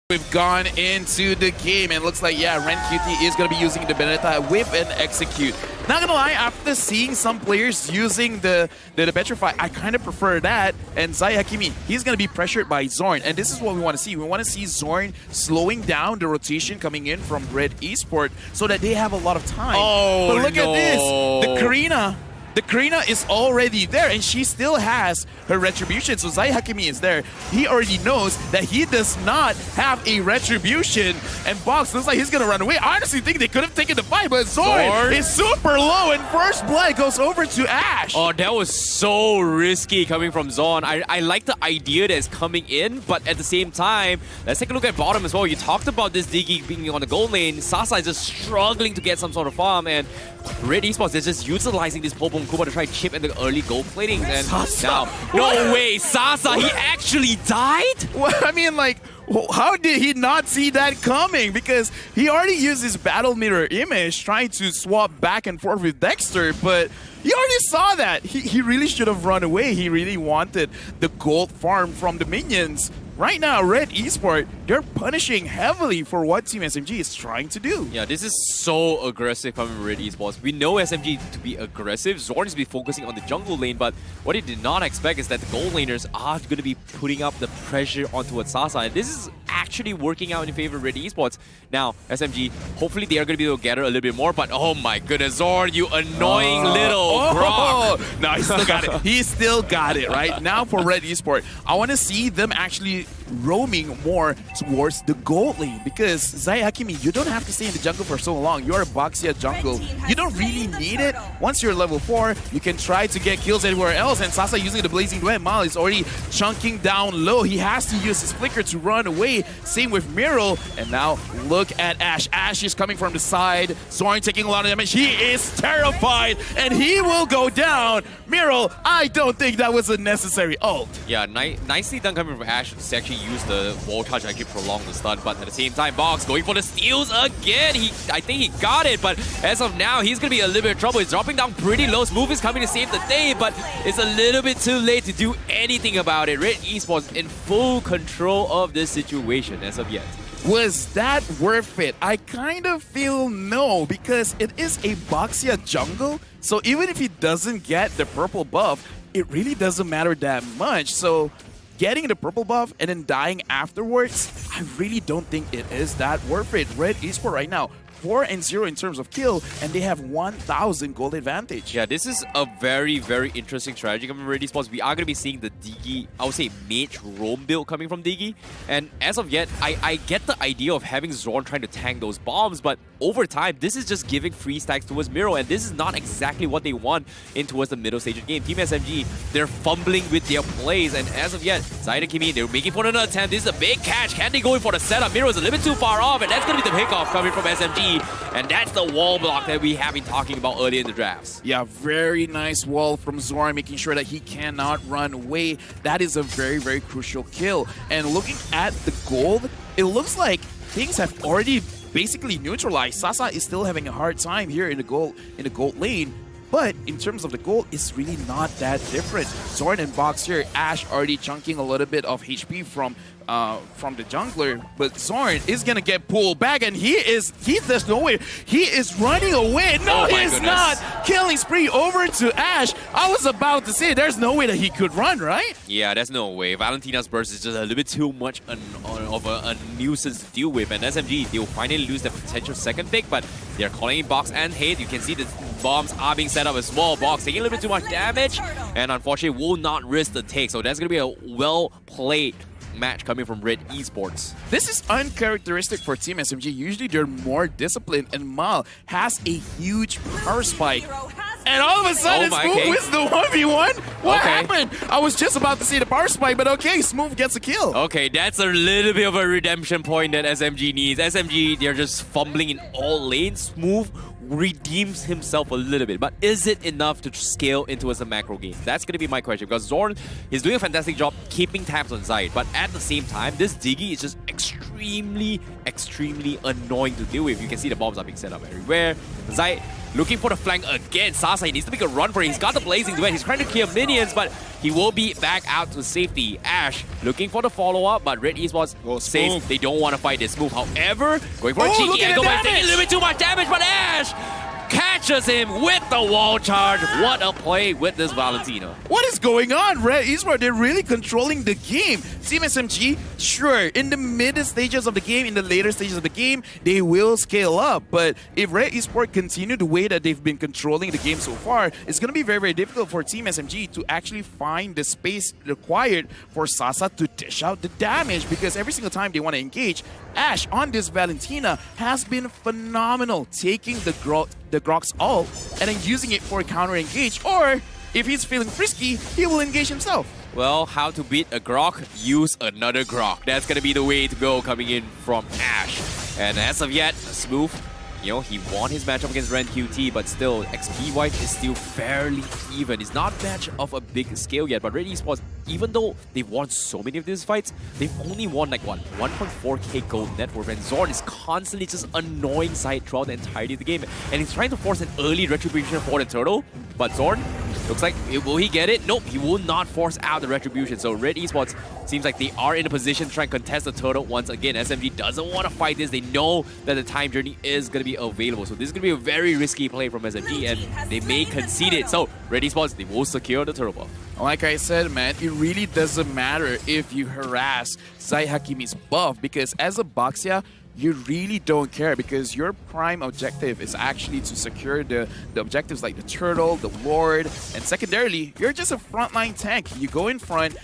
We've gone into the game and looks like, yeah, Ren QT is going to be using the Benetta Whip and Execute. Not gonna lie, after seeing some players using the Petrify, I kind of prefer that. And Zai Hakimi, he's going to be pressured by Zorn. And this is what we want to see. We want to see Zorn slowing down the rotation coming in from Red Esports so that they have a lot of time. Oh, but look no. at this. The Karina is already there, and she still has her Retribution. So Zai Hakimi is there. He already knows that he does not have a Retribution, and Box looks like he's going to run away. I honestly think they could have taken the fight, but Zorn is super low, and first blood goes over to Ash. Oh, that was so risky coming from Zorn. I like the idea that's coming in, but at the same time, let's take a look at bottom as well. You talked about this Diggy being on the gold lane. Sasa is just struggling to get some sort of farm, and Red Esports is just utilizing this Popo and Kuba to try to chip in the early gold plating. And Sasa? now, no way, Sasa, he actually died? Well, I mean, like, how did he not see that coming? Because he already used his battle mirror image trying to swap back and forth with Dexter, but he already saw that. He really should have run away. He really wanted the gold farm from the minions. Right now, Red Esports, they're punishing heavily for what Team SMG is trying to do. Yeah, this is so aggressive from Red Esports. We know SMG to be aggressive. Zorn is be focusing on the jungle lane, but what he did not expect is that the gold laners are going to be putting up the pressure onto Sasa, and this is actually working out in favor of Red Esports. Now, SMG, hopefully they are going to be able to gather a little bit more, but oh my goodness, Zorn, you annoying little Grok. No, he still got it. He still got it, right? Now for Red Esports, I want to see them actually roaming more towards the gold lane, because Zai Hakimi, you don't have to stay in the jungle for so long. You're a Boxia jungle. You don't really need it. Once you're level 4, you can try to get kills anywhere else, and Sasa using the Blazing Duet. Mal is already chunking down low. He has to use his flicker to run away. Same with Miro, and now look at Ash. Ash is coming from the side. Zorn taking a lot of damage. He is terrified, and he will go down. Miro, I don't think that was a necessary ult. Yeah, nicely done coming from Ash to actually use the wall touch to actually prolong the stun, but at the same time, Box going for the steals again. I think he got it, but as of now, he's going to be a little bit of trouble. He's dropping down pretty low. Smooth is coming to save the day, but it's a little bit too late to do anything about it. Red Esports in full control of this situation as of yet. Was that worth it? I kind of feel no, because it is a Boxia jungle, so even if he doesn't get the purple buff, it really doesn't matter that much. So getting the purple buff and then dying afterwards, I really don't think it is that worth it. Red Esports right now, 4-0 in terms of kill, and they have 1,000 gold advantage. Yeah, this is a very, very interesting strategy coming from Red Esports. We are going to be seeing the Diggy, I would say, mage roam build coming from Diggy. And as of yet, I get the idea of having Zorn trying to tank those bombs, but over time, this is just giving free stacks towards Miro, and this is not exactly what they want in towards the middle stage of the game. Team SMG, they're fumbling with their plays, and as of yet, Zai and Kimi, they're making for another attempt. This is a big catch. Can they go in for the setup? Miro is a little bit too far off, and that's going to be the pickoff coming from SMG. And that's the wall block that we have been talking about earlier in the drafts. Yeah, very nice wall from Zorn, making sure that he cannot run away. That is a very, very crucial kill. And looking at the gold, it looks like things have already basically neutralized. Sasa is still having a hard time here in the gold lane. But in terms of the gold, it's really not that different. Zorn and Box here, Ash already chunking a little bit of HP from the jungler, but Zorn is gonna get pulled back, and there's no way. He is running away. No, oh he's not. Killing spree over to Ash. I was about to say, there's no way that he could run, right? Yeah, there's no way. Valentina's burst is just a little bit too much of a nuisance to deal with, and SMG, they will finally lose their potential second pick, but they're calling in Box and Hate. You can see the bombs are being set up as well. Box taking a little bit too much damage, and unfortunately will not risk the take, so that's gonna be a well-played match coming from Red Esports. This is uncharacteristic for Team SMG. Usually they're more disciplined, and Mal has a huge power spike. And all of a sudden, Smooth wins the 1v1? What happened? I was just about to see the power spike, but okay, Smooth gets a kill. Okay, that's a little bit of a redemption point that SMG needs. SMG, they're just fumbling in all lanes. Smooth redeems himself a little bit, but is it enough to scale into as a macro game? That's going to be my question, because Zorn is doing a fantastic job keeping tabs on Zai, but at the same time, this Diggy is just extremely annoying to deal with. You can see the bombs are being set up everywhere. Zai looking for the flank again. Sasa, he needs to make a run for it. He's got the Blazing Duet. He's trying to clear minions, but he will be back out to safety. Ash looking for the follow-up, but Red Esports says they don't want to fight this move. However, going for a cheeky angle, but taking a little bit too much damage, but Ash catches him with the wall charge. What a play with this Valentina. What is going on? Red Esports, they're really controlling the game. Team SMG, sure, in the mid stages of the game, in the later stages of the game, they will scale up. But if Red Esports continue the way that they've been controlling the game so far, it's going to be very, very difficult for Team SMG to actually find the space required for Sasa to dish out the damage, because every single time they want to engage, Ash on this Valentina has been phenomenal, taking the Grok's ult and then using it for counter engage, or if he's feeling frisky, he will engage himself. Well, how to beat a Grok? Use another Grok. That's going to be the way to go coming in from Ash. And as of yet, Smooth, you know, he won his matchup against Ren QT, but still, XP-wise is still fairly even. It's not much of a big scale yet, but Red Esports, even though they've won so many of these fights, they've only won like, what, 1.4k gold net worth, and Zorn is constantly just annoying Side throughout the entirety of the game, and he's trying to force an early retribution for the turtle, but Zorn, looks like, will he get it? Nope, he will not force out the retribution. So Red Esports seems like they are in a position to try and contest the turtle once again. SMG doesn't want to fight this. They know that the time journey is going to be available. So this is going to be a very risky play from SMG, and they may concede it. So Red Esports, they will secure the turtle buff. Like I said, man, it really doesn't matter if you harass Zai Hakimi's buff, because as a Baxia, you really don't care, because your prime objective is actually to secure the objectives like the turtle, the ward, and secondarily, you're just a frontline tank. You go in front,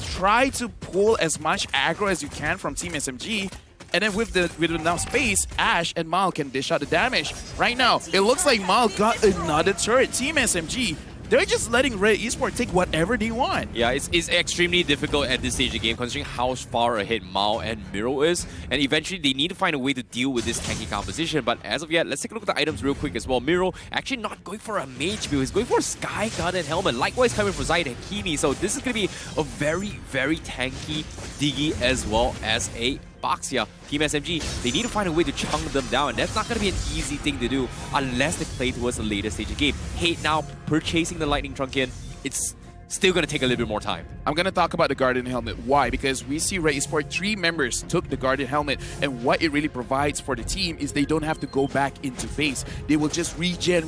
try to pull as much aggro as you can from Team SMG, and then with enough space, Ash and Mal can dish out the damage. Right now, it looks like Mal got another turret. Team SMG, they're just letting Red Esports take whatever they want. Yeah, it's extremely difficult at this stage of the game, considering how far ahead Mao and Miro is. And eventually, they need to find a way to deal with this tanky composition. But as of yet, let's take a look at the items real quick as well. Miro actually not going for a mage build. He's going for a Sky Gun and Helmet. Likewise, coming for Zai Hakimi. So this is going to be a very, very tanky Diggy as well as a Baxia. Team SMG, they need to find a way to chunk them down, and that's not going to be an easy thing to do unless they play towards the later stage of the game. Hate now purchasing the Lightning Truncheon, it's still going to take a little bit more time. I'm going to talk about the Guardian Helmet. Why? Because we see Red Esports, 3 members took the Guardian Helmet, and what it really provides for the team is they don't have to go back into base. They will just regen.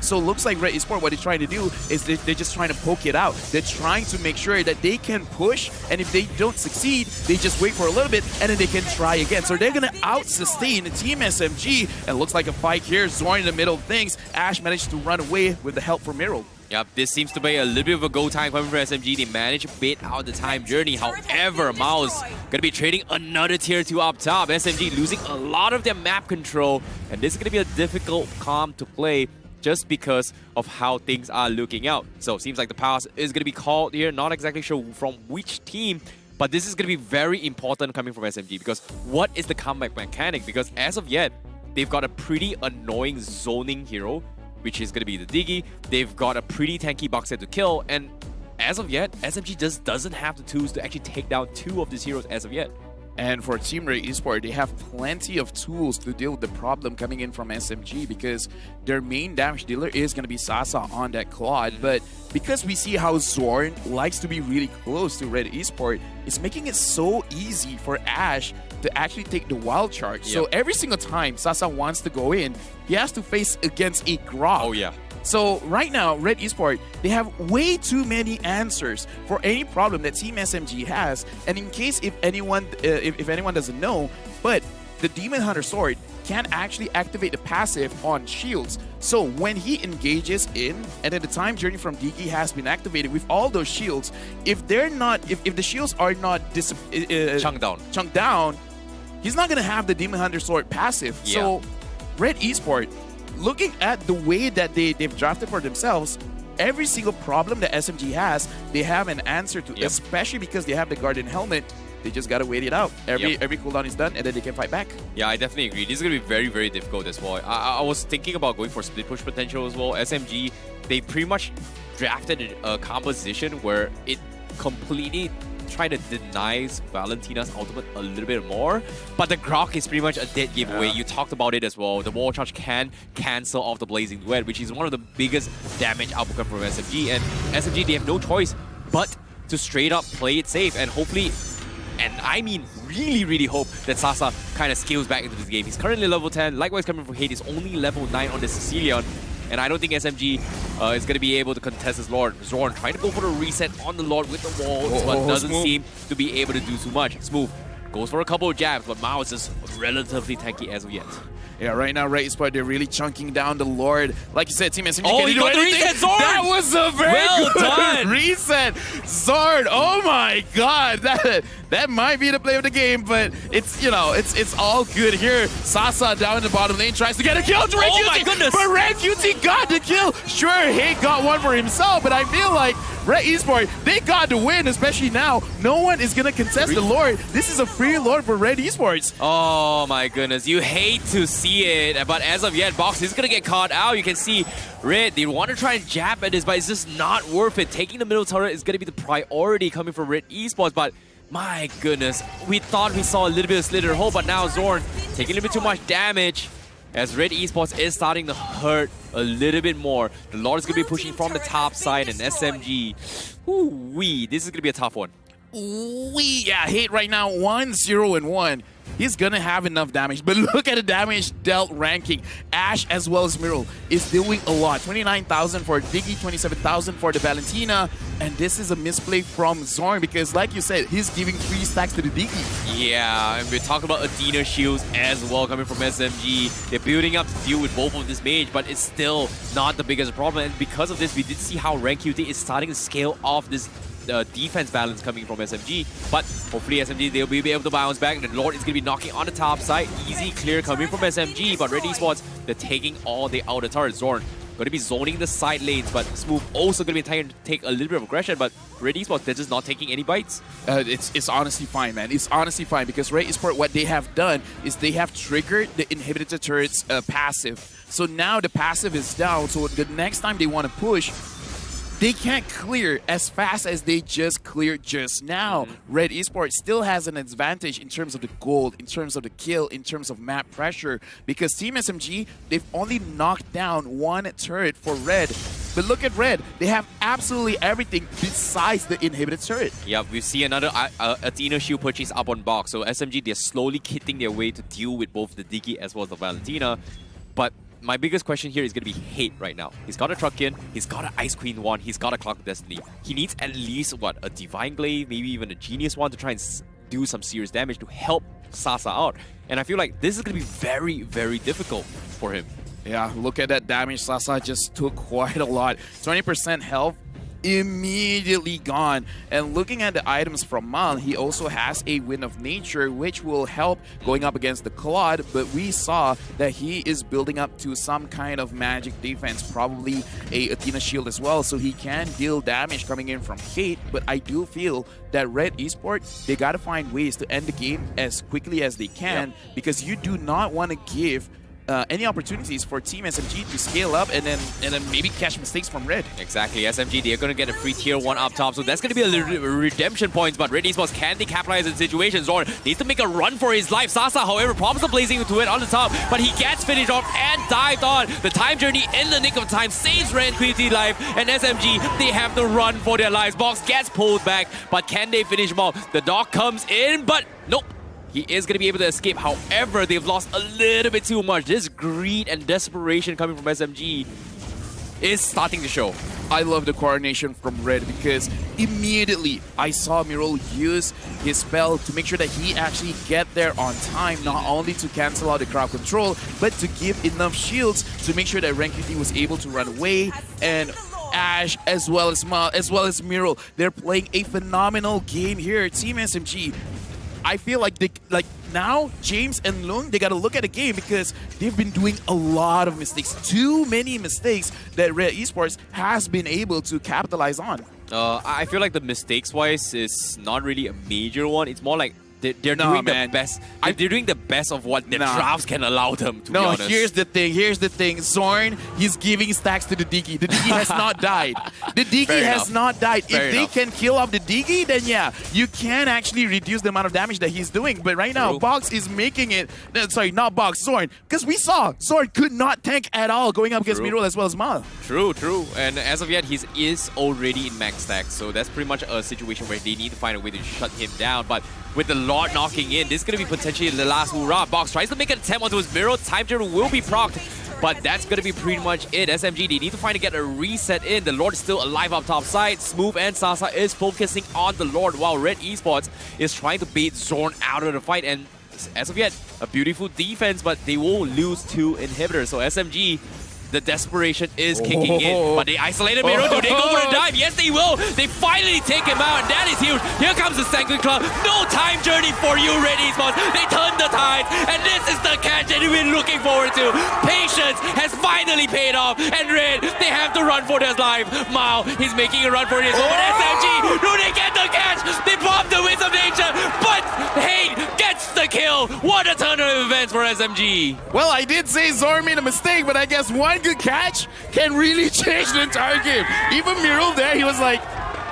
So it looks like Red Esports, what they're trying to do is they're just trying to poke it out. They're trying to make sure that they can push, and if they don't succeed, they just wait for a little bit, and then they can try again. So they're going to out-sustain Team SMG, and it looks like a fight here. Zorn in the middle of things. Ash managed to run away with the help from Miro. Yep, this seems to be a little bit of a go time coming from SMG. They managed to bait out the time journey. However, Mao's going to be trading another tier 2 up top. SMG losing a lot of their map control. And this is going to be a difficult comp to play just because of how things are looking out. So it seems like the pass is going to be called here. Not exactly sure from which team. But this is going to be very important coming from SMG, because what is the comeback mechanic? Because as of yet, they've got a pretty annoying zoning hero, which is going to be the Diggy. They've got a pretty tanky Boxer to kill, and as of yet, SMG just doesn't have the tools to actually take down 2 of these heroes as of yet. And for Team Red Esports, they have plenty of tools to deal with the problem coming in from SMG, because their main damage dealer is going to be Sasa on that Claude. But because we see how Zorn likes to be really close to Red Esports, it's making it so easy for Ash to actually take the wild charge. Yep. So every single time Sasa wants to go in, he has to face against a Grok. Oh yeah. So right now, Red Esports, they have way too many answers for any problem that Team SMG has. And in case if anyone doesn't know, but the Demon Hunter Sword can actually activate the passive on shields. So when he engages in, and then the time journey from Diggy has been activated with all those shields, if the shields are not chunked down, he's not gonna have the Demon Hunter Sword passive. Yeah. So Red Esports, looking at the way that they've drafted for themselves, every single problem that SMG has, they have an answer to, especially because they have the Guardian Helmet. They just gotta wait it out. Every cooldown is done, and then they can fight back. Yeah, I definitely agree. This is gonna be very, very difficult as well. I was thinking about going for split push potential as well. SMG, they pretty much drafted a composition where it completely trying to deny Valentina's ultimate a little bit more. But the Grok is pretty much a dead giveaway. You talked about it as well. The wall charge can cancel off the Blazing Duet, which is one of the biggest damage output from SMG. And SMG, they have no choice but to straight up play it safe and hopefully, and I mean really hope that Sasa kind of scales back into this game. He's currently level 10. Likewise, coming from Hate, he's only level 9 on the Sicilian. And I don't think SMG is going to be able to contest his Lord. Zorn trying to go for the reset on the Lord with the walls, but doesn't seem to be able to do too much. Smooth goes for a couple of jabs, but Mao is just relatively tanky as of yet. Yeah, right now, Red Esports, they're really chunking down the Lord. Like you said, Team SMG he got the reset, Zorn! That was a very good done. reset. Zorn, oh my god. That might be the play of the game, but it's, you know, it's all good here. Sasa down in the bottom lane tries to get a kill. Red oh QT, my goodness! But Red QT got the kill. Sure, Hate got one for himself, but I feel like Red Esports, they got the win, especially now. No one is going to contest the Lord. This is a free Lord for Red Esports. Oh my goodness, you hate to see it, but as of yet, Box is going to get caught out. You can see Red, they want to try and jab at this, but it's just not worth it. Taking the middle turret is going to be the priority coming from Red Esports, but my goodness, we thought we saw a little bit of Slither hole, but now Zorn taking a little bit too much damage as Red Esports is starting to hurt a little bit more. The Lord is going to be pushing from the top side, and SMG, ooh-wee, this is going to be a tough one. Ooh-wee, yeah, Hate right now 1-0-1. He's gonna have enough damage, but look at the damage dealt ranking. Ash as well as Miral is doing a lot. 29,000 for Diggy, 27,000 for the Valentina, and this is a misplay from Zorn because, like you said, he's giving 3 stacks to the Diggy. Yeah, and we're talking about Athena shields as well coming from SMG. They're building up to deal with both of this mage, but it's still not the biggest problem. And because of this, we did see how Rank QT is starting to scale off this defense balance coming from SMG, but hopefully SMG, they'll be able to bounce back. The Lord is going to be knocking on the top side. Easy clear coming from SMG, but Red Esports, they're taking all the outer turrets. Zorn going to be zoning the side lanes, but Smooth also going to be trying to take a little bit of aggression, but Red Esports, they're just not taking any bites. It's honestly fine, man. It's honestly fine because Red Esports, what they have done is they have triggered the inhibitor turret's passive. So now the passive is down, so the next time they want to push, they can't clear as fast as they just cleared just now. Red Esports still has an advantage in terms of the gold, in terms of the kill, in terms of map pressure, because Team SMG, they've only knocked down 1 turret for Red. But look at Red, they have absolutely everything besides the inhibited turret. Yeah, we see another Athena shield purchase up on box. So SMG, they're slowly kitting their way to deal with both the Diggy as well as the Valentina. But my biggest question here is going to be Hate right now. He's got a Truckin, he's got an Ice Queen one, he's got a Clock of Destiny. He needs at least, what, a Divine Glaive, maybe even a Genius one to try and do some serious damage to help Sasa out. And I feel like this is going to be very difficult for him. Yeah, look at that damage. Sasa just took quite a lot. 20% health. Immediately gone. And looking at the items from Mal, he also has a Wind of Nature, which will help going up against the Claude, but we saw that he is building up to some kind of magic defense, probably a Athena shield as well, so he can deal damage coming in from Hate. But I do feel that Red Esports, they gotta find ways to end the game as quickly as they can, because you do not want to give any opportunities for Team SMG to scale up and then maybe catch mistakes from Red. Exactly, SMG, they're going to get a free tier 1 up top, so that's going to be a little redemption points, but Red Esports, can they capitalize on the situation? Zorn needs to make a run for his life. Sasa, however, prompts the blazing to it on the top, but he gets finished off and dived on. The time journey in the nick of time saves Red QT life, and SMG, they have to run for their lives. Box gets pulled back, but can they finish him off? The dog comes in, but nope. He is going to be able to escape. However, they've lost a little bit too much. This greed and desperation coming from SMG is starting to show. I love the coordination from Red because immediately I saw Miral use his spell to make sure that he actually get there on time, not only to cancel out the crowd control, but to give enough shields to make sure that Rank QT was able to run away. And Ash as well as Ma, as well as Miral, they're playing a phenomenal game here. Team SMG, I feel like now James and Lung, they got to look at the game because they've been doing a lot of mistakes. Too many mistakes that Red Esports has been able to capitalize on. I feel like the mistakes-wise is not really a major one. It's more like They're No, doing man. the best. They're doing the best of what the drafts can allow them, to be No, honest. here's the thing. Zorn, he's giving stacks to the Diggy. The Diggy has not died. The Diggy Fair has enough. not died. Fair If enough. they can kill off the Diggy, then yeah, you can actually reduce the amount of damage that he's doing. But right now, True. Box is making it. Sorry, not Box, Zorn. Because we saw Zorn could not tank at all going up against True. Mirul as well as Mal. True. And as of yet, he is already in max stack. So that's pretty much a situation where they need to find a way to shut him down. But with the Lord knocking in, this is going to be potentially the last hurrah. Box tries to make an attempt onto his mirror. Time Journey will be procced. But that's going to be pretty much it. SMG, they need to find to get a reset in. The Lord is still alive up top side. Smooth and Sasa is focusing on the Lord, while Red Esports is trying to bait Zorn out of the fight. And as of yet, a beautiful defense, but they will lose 2 inhibitors. So SMG, the desperation is kicking in. But they isolated Miro. Do they go for a dive? Yes, they will. They finally take him out, and that is huge. Here comes the second club. No time journey for you, Red Esports. They turn the tide, and this is the catch that we've been looking forward to. Patience has finally paid off, and Red, they have to run for their life. Mao, he's making a run for his own. SMG, do they get the catch? They bomb the Winds of Nature, but Hate gets the kill. What a turn of events for SMG. Well, I did say Zorn made a mistake, but I guess one good catch can really change the entire game. Even Mirul there, he was like,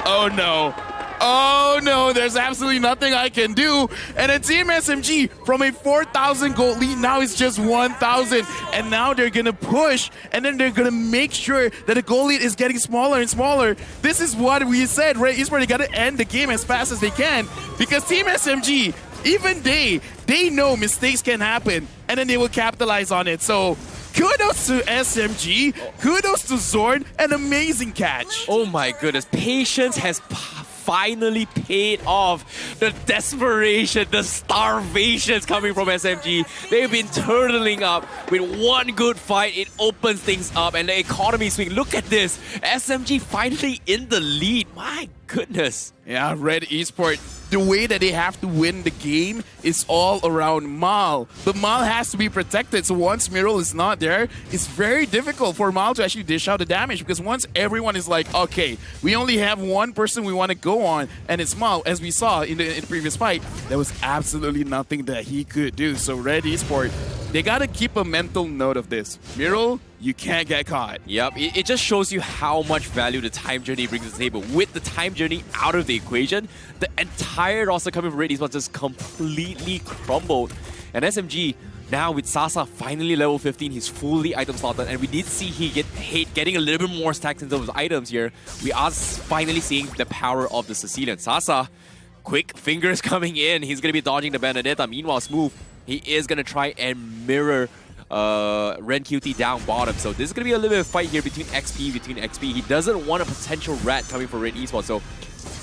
oh no. Oh no, there's absolutely nothing I can do. And then Team SMG, from a 4,000 gold lead, now it's just 1,000. And now they're gonna push, and then they're gonna make sure that the gold lead is getting smaller and smaller. This is what we said, right? Esports, they gotta end the game as fast as they can, because Team SMG, even they know mistakes can happen, and then they will capitalize on it. So kudos to SMG, kudos to Zorn, an amazing catch. Oh my goodness, patience has finally paid off. The desperation, the starvations coming from SMG. They've been turtling up with one good fight. It opens things up, and the economy swing. Look at this. SMG finally in the lead. My goodness. Yeah, Red Esports, the way that they have to win the game is all around Mal. But Mal has to be protected, so once Mirul is not there, it's very difficult for Mal to actually dish out the damage, because once everyone is like, okay, we only have one person we want to go on, and it's Mal, as we saw in the previous fight, there was absolutely nothing that he could do. So Red Esports, they got to keep a mental note of this. Mirul, you can't get caught. Yep, it just shows you how much value the time journey brings to the table. With the time journey out of the equation, the entire roster coming from Red Esports just completely crumbled. And SMG, now with Sasa finally level 15, he's fully item slotted, and we did see Hate getting a little bit more stacks in those items here. We are finally seeing the power of the Sicilian. Sasa, quick fingers coming in. He's going to be dodging the Benedetta. Meanwhile, Smooth, he is going to try and mirror Ren QT down bottom. So this is going to be a little bit of a fight here between XP. He doesn't want a potential rat coming for Red Esports. So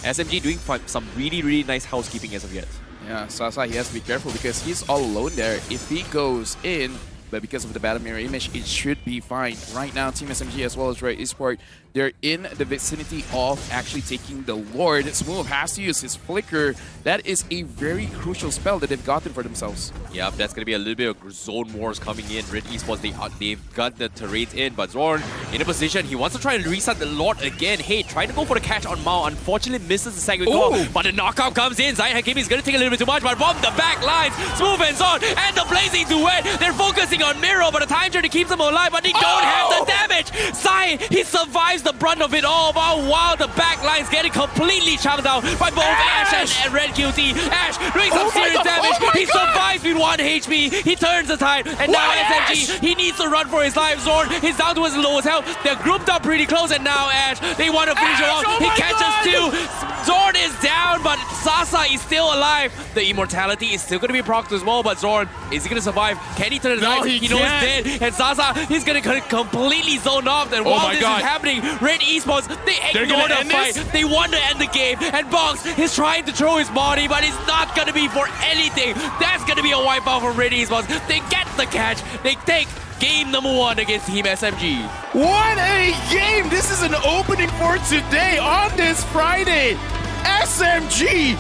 SMG doing some really nice housekeeping as of yet. Yeah, Sasa, he has to be careful because he's all alone there. If he goes in, but because of the battle mirror image, it should be fine. Right now, Team SMG as well as Red Esports, they're in the vicinity of actually taking the Lord. Smooth has to use his Flicker. That is a very crucial spell that they've gotten for themselves. Yep, that's going to be a little bit of zone wars coming in. Red Esports, they've got the turrets in, but Zorn in a position. He wants to try and reset the Lord again. Hey, trying to go for the catch on Mao. Unfortunately, misses the second call, but the knockout comes in. Zai Hakimi is going to take a little bit too much, but bomb the back lines. Smooth and Zorn, and the Blazing Duet. They're focusing on Miro, but the time journey keeps them alive, but they don't have the damage. Zai, he survives the brunt of it all, while the back line's getting completely chopped down by both Ash and Red QT. Ash doing some serious damage. He survives with 1 HP. He turns the tide, and now SMG, he needs to run for his life. Zorn is down to his lowest health. They're grouped up pretty close, and now Ash, they want to finish him off. He catches 2. Zorn is down, but Sasa is still alive. The immortality is still going to be procced as well, but Zorn, is he going to survive? Can he turn the tide? He knows he's dead, and Sasa, he's going to completely zone off. And while this is happening, Red Esports, they ignore the fight. They want to end the game, and Box is trying to throw his body, but it's not going to be for anything. That's going to be a wipeout for Red Esports. They get the catch. They take game number 1 against Team SMG. What a game! This is an opening for today on this Friday. SMG